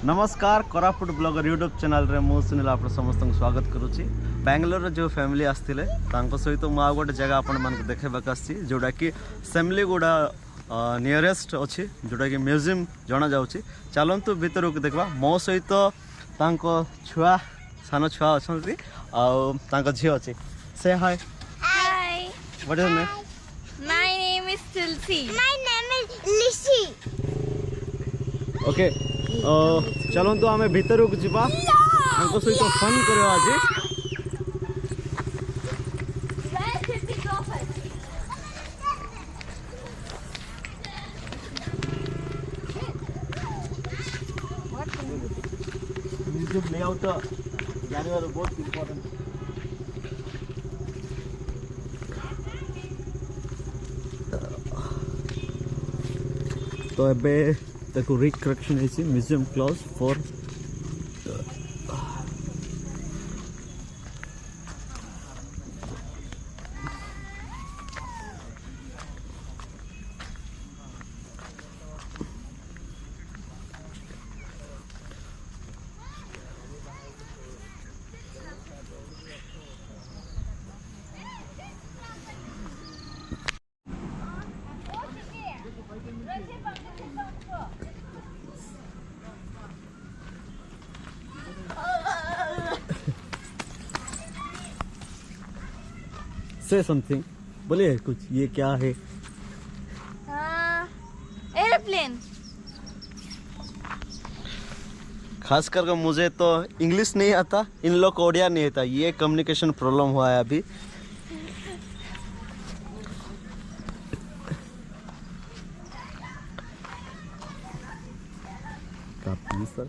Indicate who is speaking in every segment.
Speaker 1: नमस्कार Koraput blogger YouTube channel रे मु सुनील आप समस्त स्वागत करुच्ची। बेंगलोर जो फैमिली आसते सहित मुझे गोटे जगह आपण मान देखेबाक आसी जोटा कि सेमलीगुड़ा नियरेस्ट अच्छी जोटा कि म्यूजियम जना जाऊँगी। चलतु भीतर को देखा मो सहित छुआ सान छुआ अच्छा झी अच्छी से हाय। What is your name?
Speaker 2: My name is Tulsi.
Speaker 3: My name is Lishi.
Speaker 1: Okay चलतु आम भीतर को जीवा सहित फन कर आज। म्यूजियम लेआउट जानवर बहुत इम्पोर्टेंट। तो एबे ताको रिकरेक्शन है म्यूजियम क्लोज फॉर से समथिंग बोलिए कुछ। ये क्या है?
Speaker 2: एयरप्लेन।
Speaker 1: खास करके मुझे तो इंग्लिश नहीं आता, इन लोग को ओडिया नहीं आता, ये कम्युनिकेशन प्रॉब्लम हुआ है अभी। Sir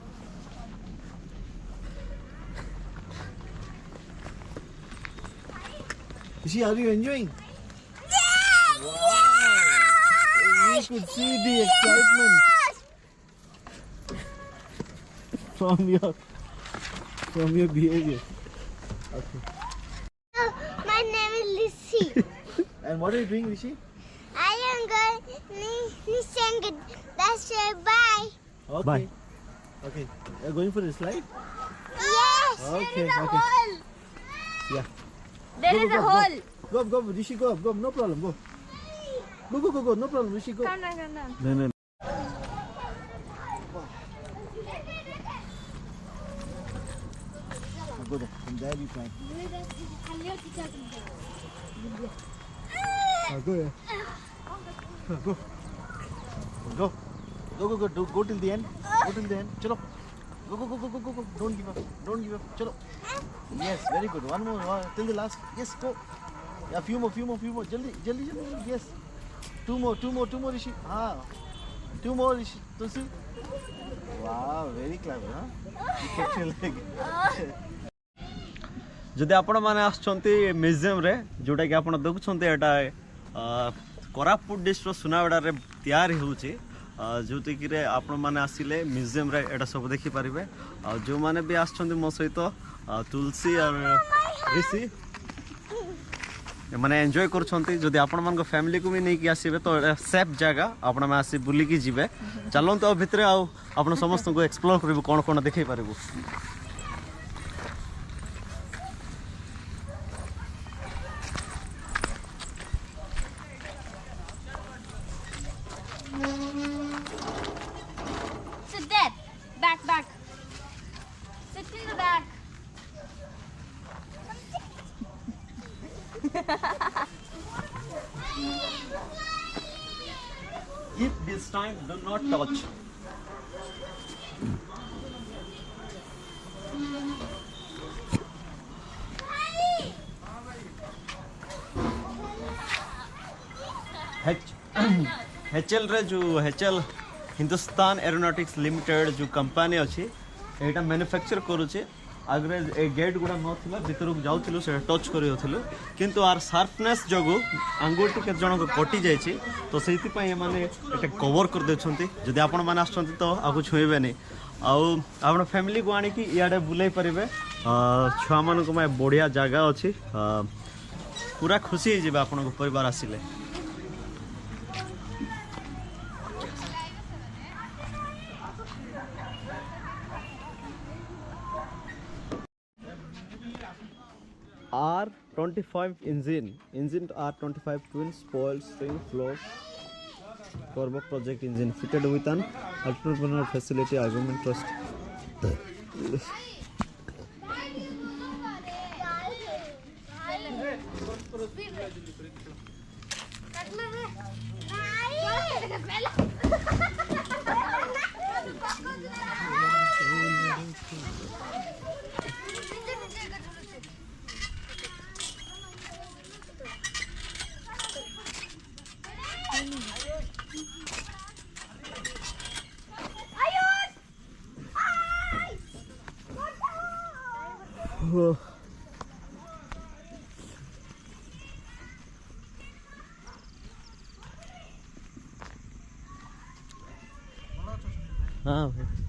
Speaker 1: Rishi, are you enjoying?
Speaker 3: Yeah!
Speaker 1: Wow! You could see the excitement from your behavior. Okay.
Speaker 3: My name is Lishi.
Speaker 1: And what are you doing, Rishi?
Speaker 3: I am going to that's it. Bye.
Speaker 1: Okay. Bye. Okay. You're going for a slide?
Speaker 3: Yes.
Speaker 1: Okay.
Speaker 2: There is a
Speaker 1: Okay.
Speaker 2: hole.
Speaker 1: Yeah.
Speaker 2: There is a hole.
Speaker 1: Go, Rishi, go, no problem, go. Go, no problem, Rishi, go.
Speaker 2: Come down.
Speaker 1: No. Go there, from there we climb. Go till the end. Chalo. Go. Don't give up. Chalo. Yes, very good. One more, till the last. Yes, go. Yeah, few more. Jaldi. Yes. Two more, Rishi. Two more, Rishi. Tulsi. Wow, very clever, huh? You kept your leg. जदि आपण माने आछंती museum रे जोटा कि आपण देखुछंती एटा Koraput district सुनाबेडा रे तैयारी होउची जोति कि रे आपण माने आसिले म्यूजियम रे एटा सब देखि परिबे। जो माने भी आछंती मो सहित तुलसी और ऋषि माने एंजॉय करछंती। जदि आपण मान को फैमिली को भी नहीं कि आसीबे तो एटा सेफ जगह आपण में आसी बुली की जिवे। चलन तो भितर आपण समस्त को एक्सप्लोर करबो कोन देखै परिबो।
Speaker 2: Sit there. Back. Sit in the back.
Speaker 1: If this time do not touch. HL रे जो HL हिंदुस्तान एरोनॉटिक्स लिमिटेड जो कंपनी अच्छी एटा मैन्युफैक्चर करूचे। आगरे ए गेट गुड़ा नथिला भीतर को जाउथिलु से टच करियोथिलु किंतु आर शार्पनेस जगो अंगुठी के जण को कटि जायछि तो सेति पय माने एटा कवर कर देछंती। जदि आपण माने आछंती तो आगु छुइबे नै आउ आपण फैमिली को आनी कि इयाडे बुलाई परिबे। छुआ मान को बढ़िया जगह अच्छी पूरा खुशी हो आपण को परिवार आसिले। R25 engine R25 twin spoil string float Corvo project engine fitted with an entrepreneurial facility argument trust. हाँ भाई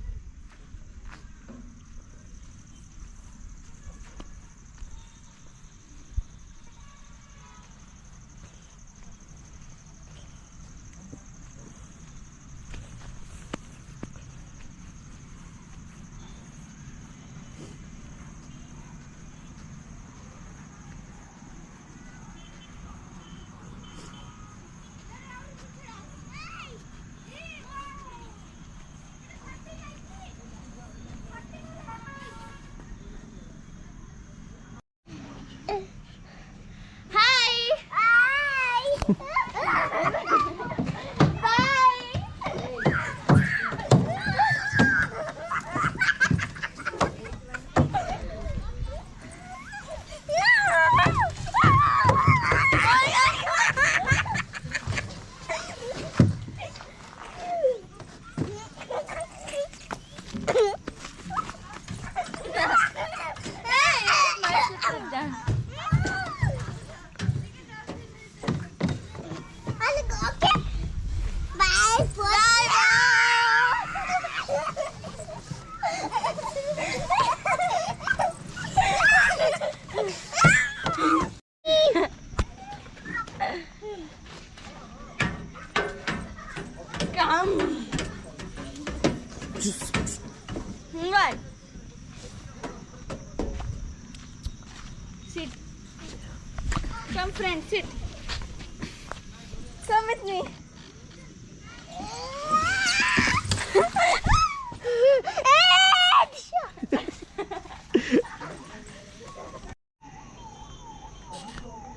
Speaker 2: Right. Sit. Come, friend, sit. Come with me.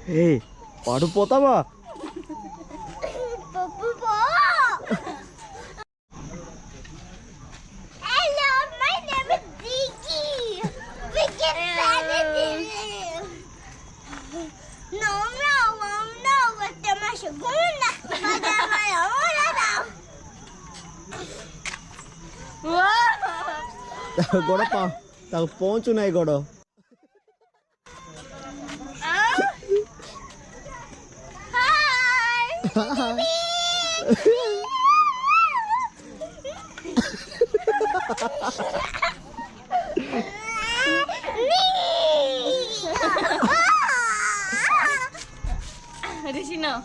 Speaker 1: Hey, paadu potava?
Speaker 3: Hello, my name is Ziggy. We can No, what the mashaguna?
Speaker 1: ଗୋଡ଼ ପାଉ ତାକୁ ପହଞ୍ଚୁ ନାହିଁ ଗୋଡ଼
Speaker 2: Rishino.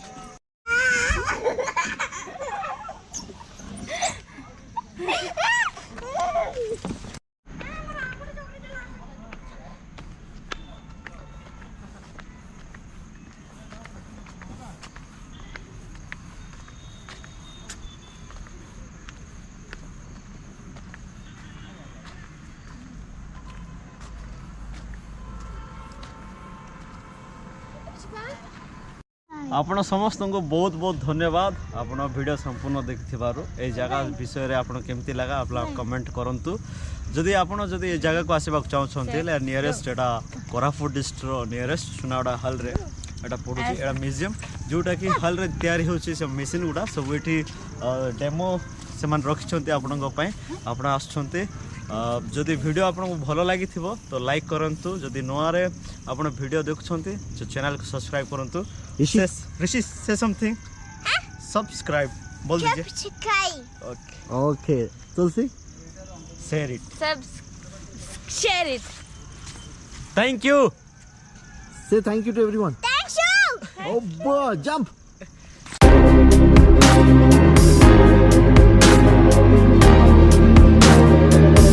Speaker 1: आपण समस्त को बहुत बहुत धन्यवाद आपण वीडियो संपूर्ण देखिथिबारु ए जगह विषय रे आपण केमती लगा आप कमेंट करंतु जदि आपण जदि ए जगह को आसीबा चाहौ छन्ते नियरेस्ट एटा कोरापुट डिस्ट्रिक्ट नियरेस्ट सुनाबेडा हल रे एटा पडुची एटा म्यूजियम जोटा कि हल रे तयारी होची से मशीन गुडा सब एठी डेमो से मान रखि छन्ते आपण को पय आपण आछन्ते जदि वीडियो आपन को भलो लागि थिबो तो लाइक करंतु जदि नोआ रे आपण वीडियो देखछन्ते जो चैनल को सब्सक्राइब करंतु ऋषि से समथिंग सब्सक्राइब बोल दीजिए okay okay Tulsi share it
Speaker 2: Share it.
Speaker 1: Thank you
Speaker 4: Say thank you to everyone.
Speaker 3: Thank you.
Speaker 4: Oh, boy, jump.